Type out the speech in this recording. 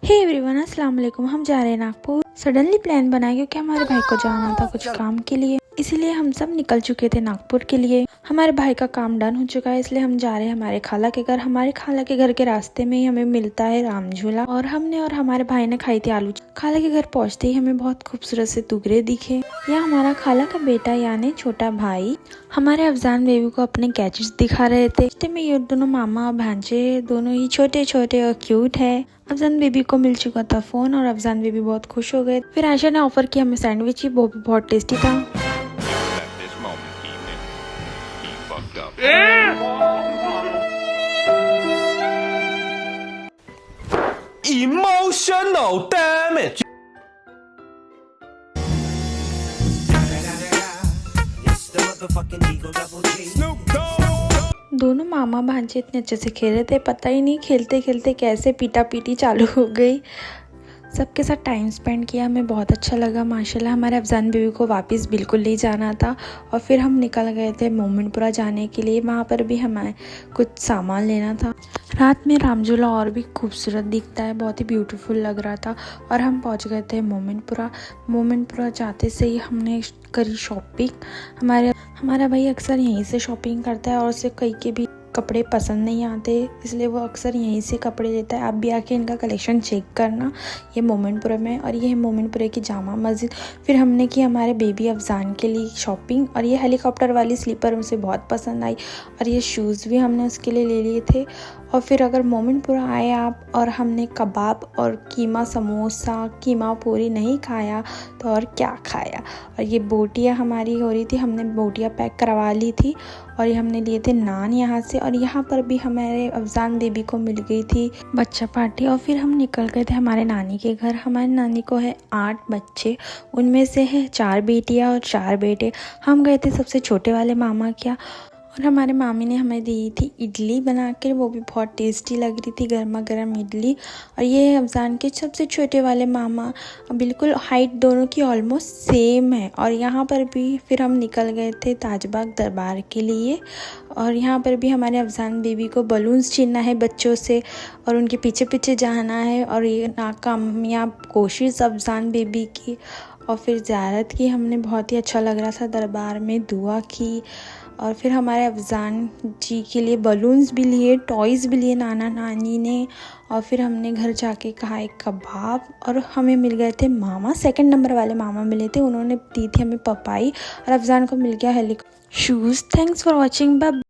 Hey everyone, अस्सलाम वालेकुम। हम जा रहे हैं नागपुर। सडनली प्लान बनाया क्योंकि हमारे भाई को जाना था कुछ काम के लिए, इसीलिए हम सब निकल चुके थे नागपुर के लिए। हमारे भाई का काम डन हो चुका है, इसलिए हम जा रहे हैं हमारे खाला के घर। हमारे खाला के घर के रास्ते में ही हमें मिलता है राम झूला, और हमने और हमारे भाई ने खाई थी आलू। खाला के घर पहुँचते ही हमें बहुत खूबसूरत से तुगरे दिखे। यह हमारा खाला का बेटा यानी छोटा भाई हमारे अफजान बेबी को अपने गैजेट्स दिखा रहे थे। रास्ते में ये दोनों मामा और भांजे दोनों ही छोटे छोटे और क्यूट है। अफजान बेबी को मिल चुका था फोन और अफजान बेबी बहुत खुश हो गए। फिर आयशा ने ऑफर किया हमें सैंडविच, वो भी बहुत टेस्टी था। Emotional damage. दोनों मामा भांजे इतने अच्छे से खेल रहे थे, पता ही नहीं खेलते खेलते कैसे पीटा पीटी चालू हो गई। सबके साथ टाइम स्पेंड किया, हमें बहुत अच्छा लगा माशाल्लाह। हमारे अफजान बेबी को वापस बिल्कुल नहीं जाना था और फिर हम निकल गए थे मोमिनपुरा जाने के लिए। वहाँ पर भी हमें कुछ सामान लेना था। रात में रामझूला और भी खूबसूरत दिखता है, बहुत ही ब्यूटीफुल लग रहा था। और हम पहुँच गए थे मोमिनपुरा जाते से ही हमने करी शॉपिंग। हमारा भाई अक्सर यहीं से शॉपिंग करता है और उसे कई के भी कपड़े पसंद नहीं आते, इसलिए वो अक्सर यहीं से कपड़े लेता है। आप भी आके इनका कलेक्शन चेक करना। ये मोमिनपुरा में, और ये है मोमिनपुरा की जामा मस्जिद। फिर हमने की हमारे बेबी अफजान के लिए शॉपिंग, और ये हेलीकॉप्टर वाली स्लीपर उसे बहुत पसंद आई, और ये शूज़ भी हमने उसके लिए ले लिए थे। और फिर अगर मोमिनपुरा आए आप और हमने कबाब और कीमा समोसा, कीमा पूरी नहीं खाया तो और क्या खाया। और ये बोटियाँ हमारी हो रही थी, हमने बोटियाँ पैक करवा ली थी। और ये हमने लिए थे नान यहाँ से, और यहाँ पर भी हमारे अफजान बेबी को मिल गई थी बच्चा पार्टी। और फिर हम निकल गए थे हमारे नानी के घर। हमारी नानी को है 8 बच्चे, उनमें से है 4 बेटियाँ और 4 बेटे। हम गए थे सबसे छोटे वाले मामा क्या, और हमारे मामी ने हमें दी थी इडली बना के, वो भी बहुत टेस्टी लग रही थी, गर्मा गर्म इडली। और ये है अफजान के सबसे छोटे वाले मामा, बिल्कुल हाइट दोनों की ऑलमोस्ट सेम है। और यहाँ पर भी फिर हम निकल गए थे ताजबाग दरबार के लिए, और यहाँ पर भी हमारे अफजान बेबी को बलून्स छीनना है बच्चों से और उनके पीछे पीछे जाना है, और ये नाकामयाब कोशिश अफजान बेबी की। और फिर ज़ियारत की हमने, बहुत ही अच्छा लग रहा था दरबार में, दुआ की। और फिर हमारे अफजान जी के लिए बलून्स भी लिए, टॉयज़ भी लिए नाना नानी ने। और फिर हमने घर जाके खाए कबाब, और हमें मिल गए थे मामा, 2nd नंबर वाले मामा मिले थे, उन्होंने दी थी हमें पपाई, और अफजान को मिल गया shoes. Thanks for watching, bye.